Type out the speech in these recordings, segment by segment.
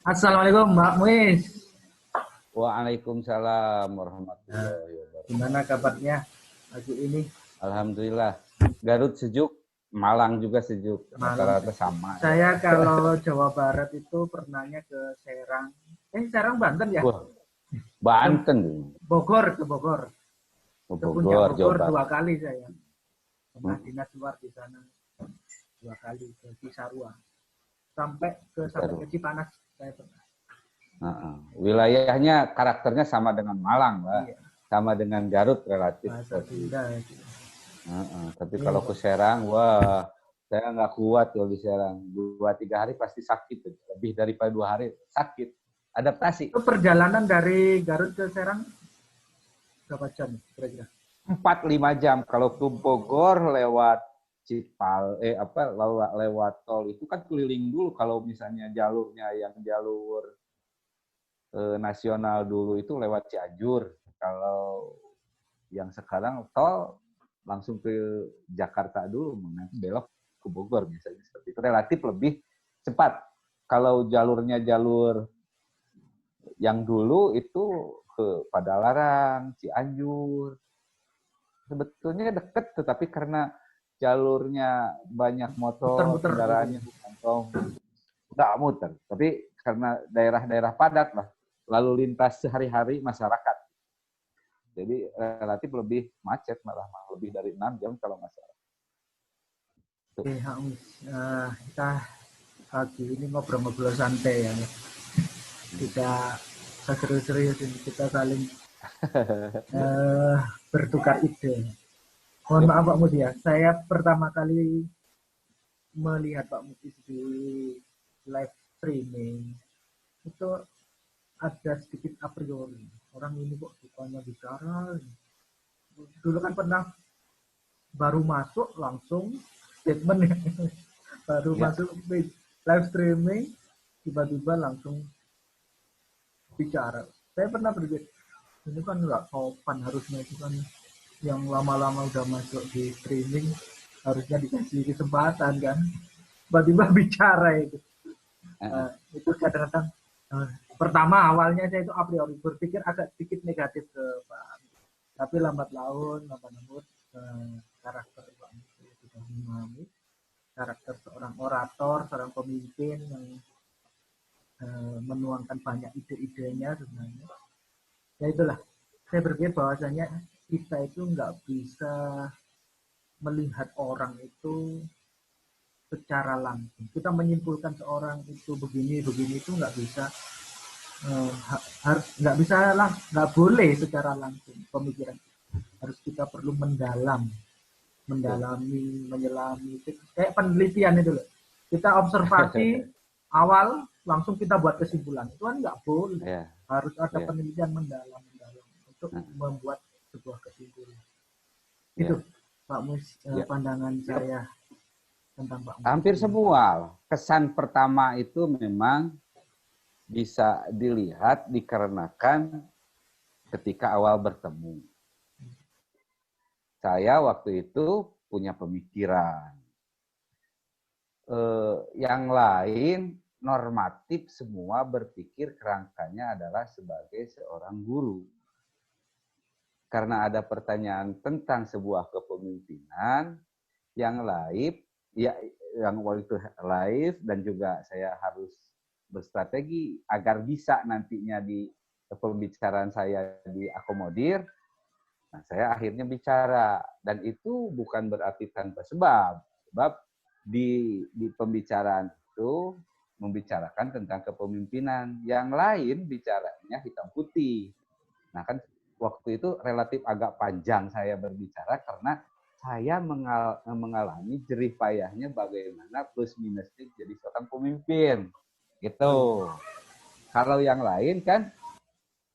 Assalamualaikum Mbak Muiz. Waalaikumsalam Nah, warahmatullahi wabarakatuh. gimana kabarnya pagi ini? Alhamdulillah. Garut sejuk, Malang juga sejuk. Malam Rata-rata sejuk. sama ya. Saya kalau Jawa Barat itu pernahnya ke Serang. Serang Banten ya? Wah, Ke Banten. Bogor. Ke Puncak Bogor, Jawa Bogor Barat. 2 kali saya. Pernah Hmm, dinas luar di sana 2 kali ke Cisarua. Sampai ke Baru. Cipanas saya pernah. Wilayahnya karakternya sama dengan Malang, Mbak. Iya, Sama dengan Garut relatif. bahasa Sunda itu. Tapi Iya, kalau ke Pak. Serang, wah, saya nggak kuat kalau di Serang. 2-3 hari pasti sakit. Lebih daripada 2 hari sakit. Adaptasi. Itu perjalanan dari Garut ke Serang berapa jam kira-kira? 4-5 jam. Kalau ke Bogor lewat lewat tol itu kan keliling dulu. Kalau misalnya jalurnya yang jalur nasional dulu itu lewat Cianjur. Kalau yang sekarang tol langsung ke Jakarta dulu, belok ke Bogor misalnya, seperti itu relatif lebih cepat. Kalau jalurnya jalur yang dulu itu ke Padalarang, Cianjur, sebetulnya deket, tetapi karena jalurnya banyak motor, Muter-muter gitu ya. kendaraannya kantong, nggak muter. Tapi karena daerah-daerah padat lah, lalu lintas sehari-hari masyarakat. Jadi relatif lebih macet, malah lebih dari 6 jam kalau nggak salah. Oke, kita pagi ini ngobrol-ngobrol santai ya. Tidak serius-serius ini, kita saling bertukar ide. Mohon Yep. maaf Pak Mus ya, saya pertama kali melihat Pak Mutis di live streaming itu ada sedikit a priori. Orang ini kok bukannya bicara. Dulu kan pernah baru masuk langsung statement ya. Baru Ya. masuk live streaming tiba-tiba langsung bicara. Saya pernah berpikir ini kan nggak sopan, harusnya itu kan yang lama-lama udah masuk di streaming harusnya dikasih kesempatan kan, tiba-tiba bicara itu. Itu kadang-kadang pertama awalnya saya itu a priori berpikir agak sedikit negatif ke Pak, tapi lambat laun karakter Pak sudah memahami karakter seorang orator, seorang pemimpin yang menuangkan banyak ide-idenya sebenarnya. Ya itulah, saya berpikir bahwasanya kita itu nggak bisa melihat orang itu secara langsung. Kita menyimpulkan seorang itu begini itu nggak bisa, harus nggak bisa lah, nggak boleh secara langsung pemikiran. Harus kita perlu mendalami, menyelami, kayak penelitian itu loh. Kita observasi awal langsung kita buat kesimpulan, itu kan nggak boleh. Harus ada penelitian mendalam untuk membuat sebuah kesimpulan. Itu Pak Mus, pandangan saya tentang Pak Mus. Hampir semua kesan pertama itu memang bisa dilihat dikarenakan ketika awal bertemu. Saya waktu itu punya pemikiran. Yang lain normatif semua berpikir kerangkanya adalah sebagai seorang guru. Karena ada pertanyaan tentang sebuah kepemimpinan yang live, ya yang waktu itu live, dan juga saya harus berstrategi agar bisa nantinya di pembicaraan saya diakomodir. Nah, saya akhirnya bicara, dan itu bukan berarti tanpa sebab. Sebab di pembicaraan itu membicarakan tentang kepemimpinan, yang lain bicaranya hitam putih. Nah kan waktu itu relatif agak panjang saya berbicara karena saya mengalami jerih payahnya bagaimana plus minusnya jadi seorang pemimpin. Gitu. Kalau yang lain kan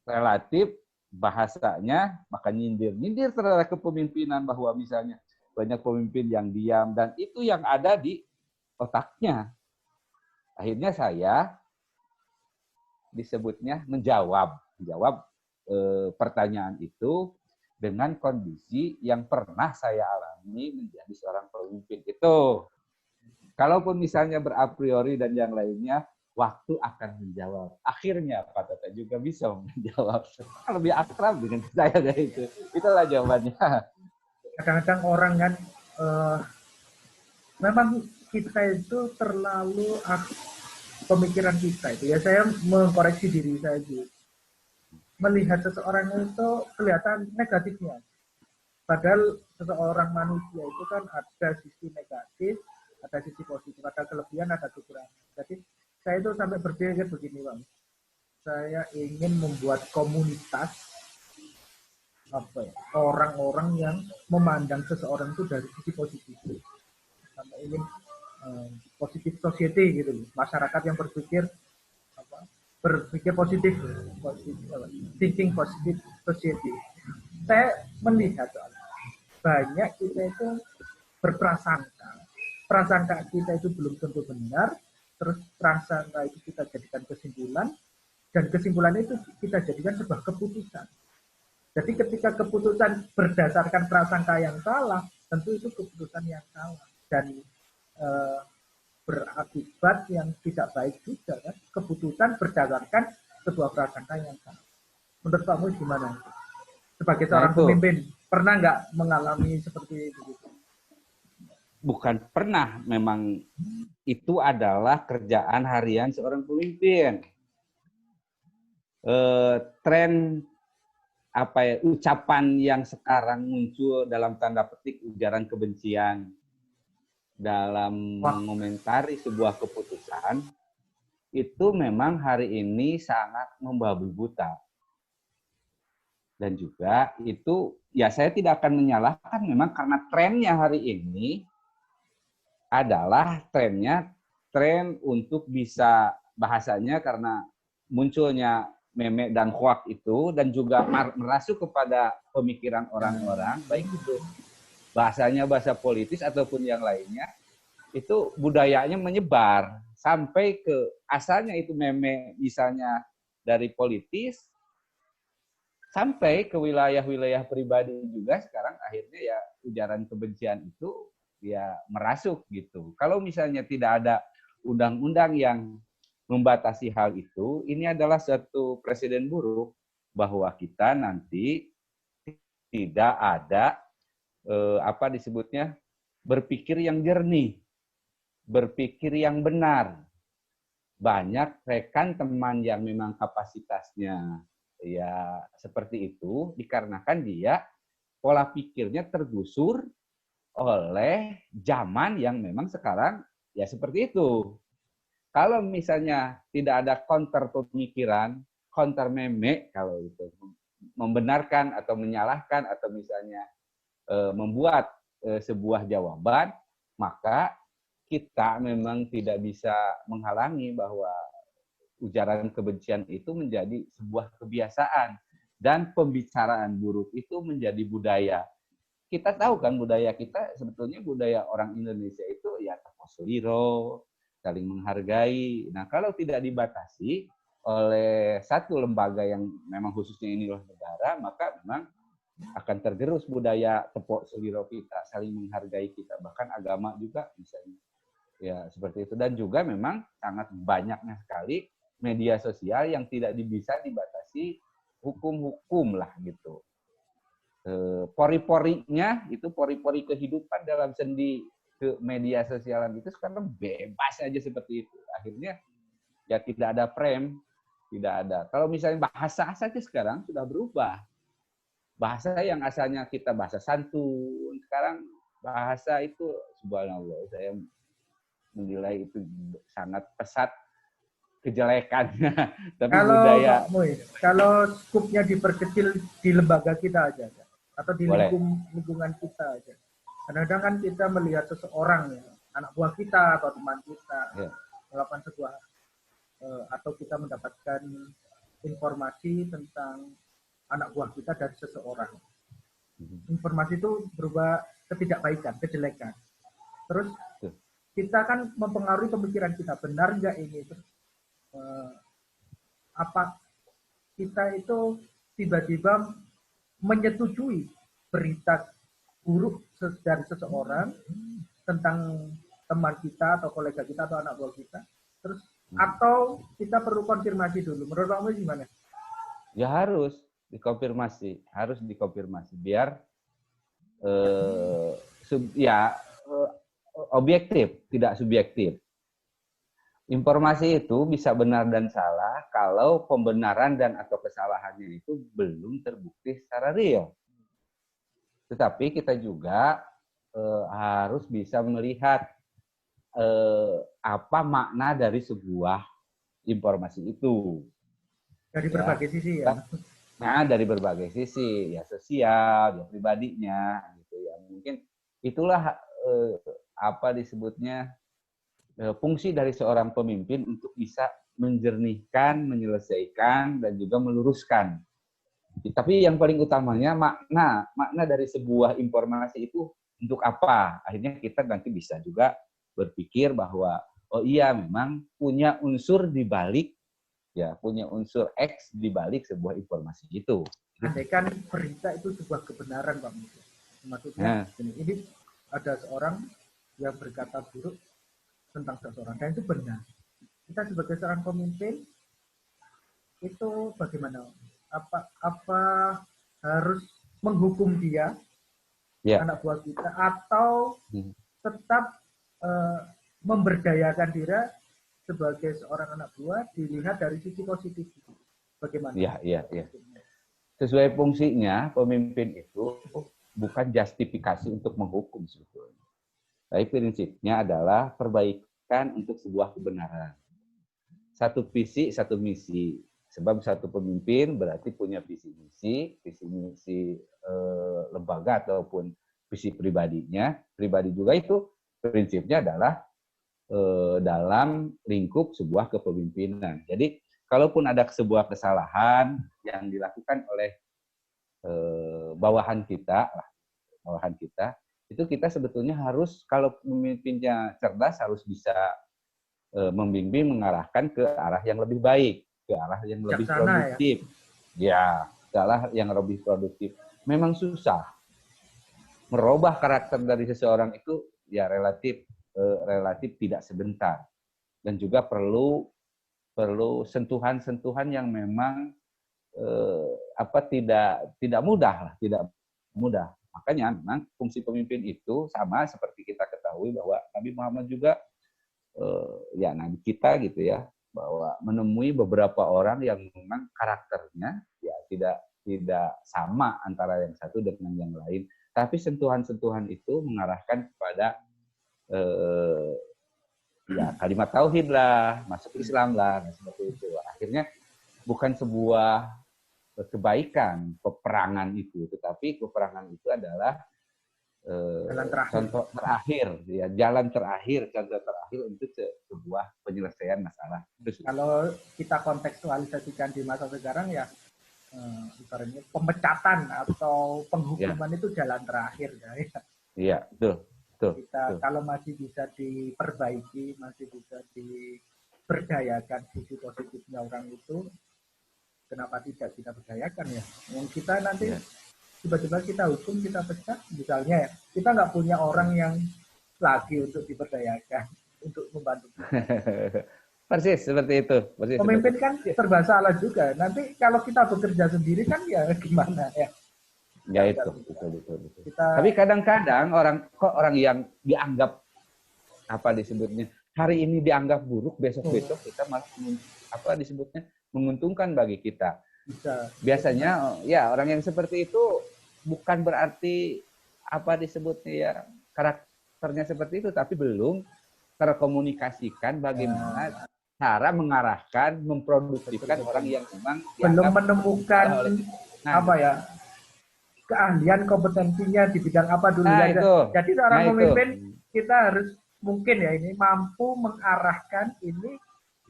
relatif bahasanya maka nyindir terhadap kepemimpinan, bahwa misalnya banyak pemimpin yang diam, dan itu yang ada di otaknya. Akhirnya saya disebutnya menjawab pertanyaan itu dengan kondisi yang pernah saya alami menjadi seorang pemimpin itu. Kalaupun misalnya berapriori dan yang lainnya, waktu akan menjawab. Akhirnya Pak Tata juga bisa menjawab. Lebih akrab dengan saya dari itu. Itulah jawabannya. Kadang-kadang orang kan memang kita itu terlalu pemikiran kita itu ya, saya mengkoreksi diri saya juga. Melihat seseorang itu kelihatan negatifnya. Padahal seseorang manusia itu kan ada sisi negatif, ada sisi positif, ada kelebihan, ada kekurangan. Jadi saya itu sampai berpikir begini, Bang. Saya ingin membuat komunitas apa ya, orang-orang yang memandang seseorang itu dari sisi positif. Sampai ingin positif society gitu, masyarakat yang berpikir berpikir positif, thinking positive society. Saya melihat banyak kita itu berprasangka, prasangka kita itu belum tentu benar, terus prasangka itu kita jadikan kesimpulan, dan kesimpulan itu kita jadikan sebuah keputusan. Jadi ketika keputusan berdasarkan prasangka yang salah, tentu itu keputusan yang salah dan berakibat yang tidak baik juga kan. Keputusan berdasarkan sebuah prasangka yang salah. Menurut kamu gimana? Sebagai seorang pemimpin, pernah nggak mengalami seperti itu? Bukan pernah, memang itu adalah kerjaan harian seorang pemimpin. Tren apa ya, ucapan yang sekarang muncul dalam tanda petik ujaran kebencian dalam mengomentari sebuah keputusan itu memang hari ini sangat membabi buta. Dan juga itu ya saya tidak akan menyalahkan memang karena trennya hari ini adalah tren untuk bisa bahasanya karena munculnya meme dan hoax itu dan juga merasuk kepada pemikiran orang-orang, baik itu bahasanya bahasa politis ataupun yang lainnya, itu budayanya menyebar sampai ke asalnya itu meme misalnya dari politis sampai ke wilayah-wilayah pribadi juga sekarang akhirnya ya ujaran kebencian itu ya merasuk gitu. Kalau misalnya tidak ada undang-undang yang membatasi hal itu, ini adalah satu presiden buruk bahwa kita nanti tidak ada apa disebutnya berpikir yang jernih, berpikir yang benar. Banyak rekan teman yang memang kapasitasnya ya seperti itu dikarenakan dia pola pikirnya tergusur oleh zaman yang memang sekarang ya seperti itu. Kalau misalnya tidak ada counter pemikiran, counter meme, kalau itu membenarkan atau menyalahkan atau misalnya membuat sebuah jawaban, maka kita memang tidak bisa menghalangi bahwa ujaran kebencian itu menjadi sebuah kebiasaan dan pembicaraan buruk itu menjadi budaya. Kita tahu kan budaya kita sebetulnya budaya orang Indonesia itu ya taposoliro, saling menghargai. Nah, kalau tidak dibatasi oleh satu lembaga yang memang khususnya ini loh negara, maka memang akan tergerus budaya tepok seliro kita, saling menghargai kita, bahkan agama juga misalnya. Ya, seperti itu. Dan juga memang sangat banyaknya sekali media sosial yang tidak bisa dibatasi hukum-hukum lah gitu. Pori-porinya itu pori-pori kehidupan dalam sendi ke media sosialan itu sekarang bebas aja seperti itu. Akhirnya ya tidak ada frame, tidak ada. Kalau misalnya bahasa saja sekarang sudah berubah. Bahasa yang asalnya kita bahasa santun, sekarang bahasa itu subhanallah saya menilai itu sangat pesat kejelekannya. Tapi kalau budaya kalau skupnya diperkecil di lembaga kita aja atau di boleh. lingkungan kita aja. Kadang-kadang kan kita melihat seseorang ya, anak buah kita atau teman kita melakukan sebuah atau kita mendapatkan informasi tentang anak buah kita dari seseorang. Informasi itu berupa ketidakbaikan, kejelekan. Terus kita kan mempengaruhi pemikiran kita, benar nggak ini? Terus apa kita itu tiba-tiba menyetujui berita buruk dari seseorang tentang teman kita atau kolega kita atau anak buah kita, terus Atau kita perlu konfirmasi dulu? Menurut kamu gimana? Ya harus dikonfirmasi biar objektif, tidak subjektif. Informasi itu bisa benar dan salah kalau pembenaran dan atau kesalahannya itu belum terbukti secara real. Tetapi kita juga harus bisa melihat apa makna dari sebuah informasi itu. Dari berbagai sisi ya? Nah, dari berbagai sisi, ya sosial, ya pribadinya, gitu ya. Mungkin itulah apa disebutnya fungsi dari seorang pemimpin untuk bisa menjernihkan, menyelesaikan, dan juga meluruskan. Tapi yang paling utamanya makna dari sebuah informasi itu untuk apa? Akhirnya kita nanti bisa juga berpikir bahwa oh iya memang punya unsur di balik punya unsur X di balik sebuah informasi itu. Andaikan berita itu sebuah kebenaran, Pak Musa. Maksudnya ini ada seorang yang berkata buruk tentang seseorang dan itu benar. Kita sebagai seorang pemimpin itu bagaimana? Apa harus menghukum dia, anak buah kita, atau tetap memberdayakan dia sebagai seorang anak buah dilihat dari sisi positif? Bagaimana? Iya. Sesuai fungsinya, pemimpin itu bukan justifikasi untuk menghukum sebetulnya. Tapi prinsipnya adalah perbaikan untuk sebuah kebenaran. Satu visi, satu misi. Sebab satu pemimpin berarti punya visi misi lembaga ataupun visi pribadinya. Pribadi juga itu prinsipnya adalah dalam lingkup sebuah kepemimpinan. Jadi, kalaupun ada sebuah kesalahan yang dilakukan oleh bawahan kita, itu kita sebetulnya harus, kalau pemimpinnya cerdas, harus bisa membimbing, mengarahkan ke arah yang lebih baik, ke arah yang lebih produktif. Ke arah yang lebih produktif. Memang susah. Merubah karakter dari seseorang itu ya relatif tidak sebentar, dan juga perlu sentuhan-sentuhan yang memang tidak mudah. Makanya memang fungsi pemimpin itu sama seperti kita ketahui bahwa Nabi Muhammad juga Nabi kita gitu ya, bahwa menemui beberapa orang yang memang karakternya ya tidak sama antara yang satu dengan yang lain, tapi sentuhan-sentuhan itu mengarahkan kepada kalimat tauhid lah, masuk Islam lah, seperti itu. Akhirnya bukan sebuah kebaikan peperangan itu, tetapi peperangan itu adalah contoh terakhir untuk sebuah penyelesaian masalah. Kalau kita kontekstualisasikan di masa sekarang ya pemecatan atau penghukuman itu jalan terakhir ya. Iya, betul. Kalau masih bisa diperbaiki, masih bisa diberdayakan sisi positifnya orang itu, kenapa tidak kita berdayakan ya? Yang kita nanti tiba-tiba kita hukum, kita pecat, misalnya ya, kita nggak punya orang yang lagi untuk diberdayakan, untuk membantu. Persis seperti itu. Pemimpin kan serba salah juga. Nanti kalau kita bekerja sendiri kan ya gimana ya? Ya itu, betul. Tapi kadang-kadang orang yang dianggap disebutnya hari ini dianggap buruk, besok kita malah menguntungkan bagi kita. Biasanya ya orang yang seperti itu bukan berarti disebutnya ya karakternya seperti itu, tapi belum terkomunikasikan bagaimana cara mengarahkan, memproduktifkan orang yang memang belum menemukan keahlian kompetensinya di bidang apa dulu. Jadi seorang pemimpin kita harus mungkin ya ini mampu mengarahkan ini,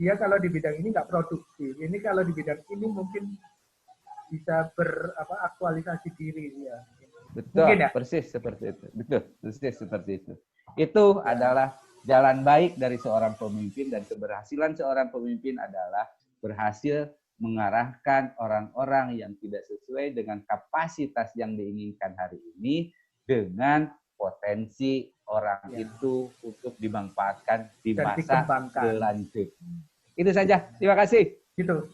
dia kalau di bidang ini nggak produktif, ini kalau di bidang ini mungkin bisa aktualisasi diri ya. Betul, ya? Persis seperti itu. Betul, persis seperti itu. Itu adalah jalan baik dari seorang pemimpin, dan keberhasilan seorang pemimpin adalah berhasil mengarahkan orang-orang yang tidak sesuai dengan kapasitas yang diinginkan hari ini dengan potensi orang itu untuk dimanfaatkan di masa selanjutnya. Itu saja. Terima kasih. Gitu.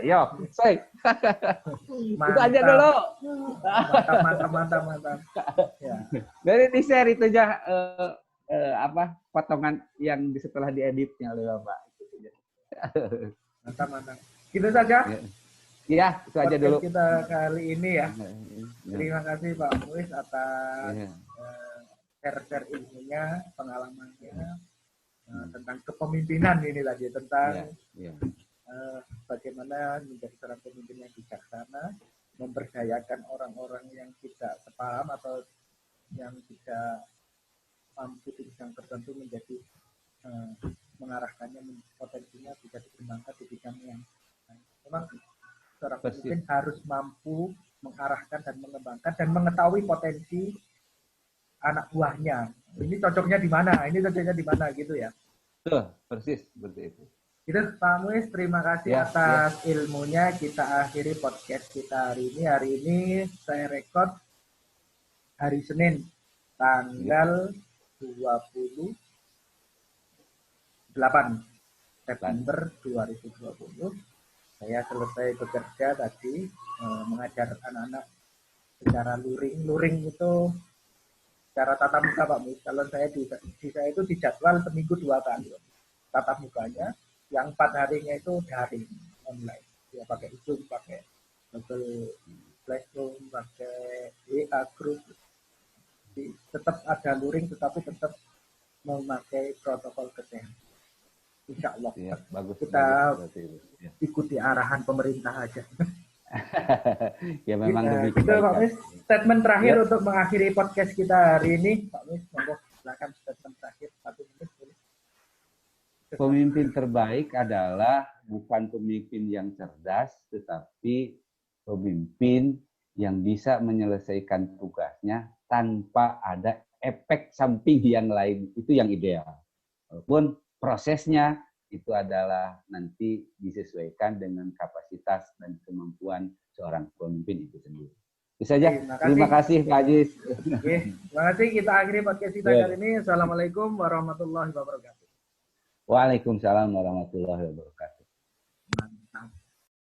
Yo, say. Itu aja dulu. Mantap. Ya. Dari di share itu aja potongan yang setelah dieditnya oleh Bapak. Mantap. Gitu saja. Iya, itu aja dulu. Kita kali ini ya. Terima kasih Pak Muiz atas share-share ilmunya, pengalamannya tentang kepemimpinan ini tadi, tentang bagaimana menjadi seorang pemimpin yang bijaksana, memberdayakan orang-orang yang tidak sepaham atau yang tidak mampu di bidang tertentu menjadi mengarahkannya, potensinya bisa dikembangkan di bidang yang memang seorang pemimpin harus mampu mengarahkan dan mengembangkan dan mengetahui potensi anak buahnya. Ini cocoknya di mana? Ini cocoknya di mana gitu ya. Betul, persis seperti itu. Itu Pak Muiz, terima kasih atas ilmunya. Kita akhiri podcast kita hari ini. Hari ini saya rekod hari Senin tanggal 28 September 2020. Saya selesai bekerja tadi mengajar anak-anak secara luring. Luring itu secara tatap muka Pak Muiz. Kalau saya di saya itu dijadwal seminggu 2 kali tatap mukanya. Yang 4 harinya itu daring online. Ya pakai Zoom, pakai Google Classroom, pakai WA Group. Jadi, tetap ada luring, tetapi tetap memakai protokol kesehatan. Insya Allah. Ya, bagus. Kita bagus. ikuti arahan pemerintah aja. Ya memang demikian. Itu Pak Muiz, statement terakhir untuk mengakhiri podcast kita hari ini. Pak Muiz, monggo silakan statement terakhir 1 menit. Pemimpin terbaik adalah bukan pemimpin yang cerdas, tetapi pemimpin yang bisa menyelesaikan tugasnya tanpa ada efek samping yang lain. Itu yang ideal. Walaupun prosesnya itu adalah nanti disesuaikan dengan kapasitas dan kemampuan seorang pemimpin itu sendiri. Itu saja. Terima kasih Pak Ajis. Terima kasih. Kita akhiri podcast kita kali ini. Assalamualaikum warahmatullahi wabarakatuh. Waalaikumsalam warahmatullahi wabarakatuh.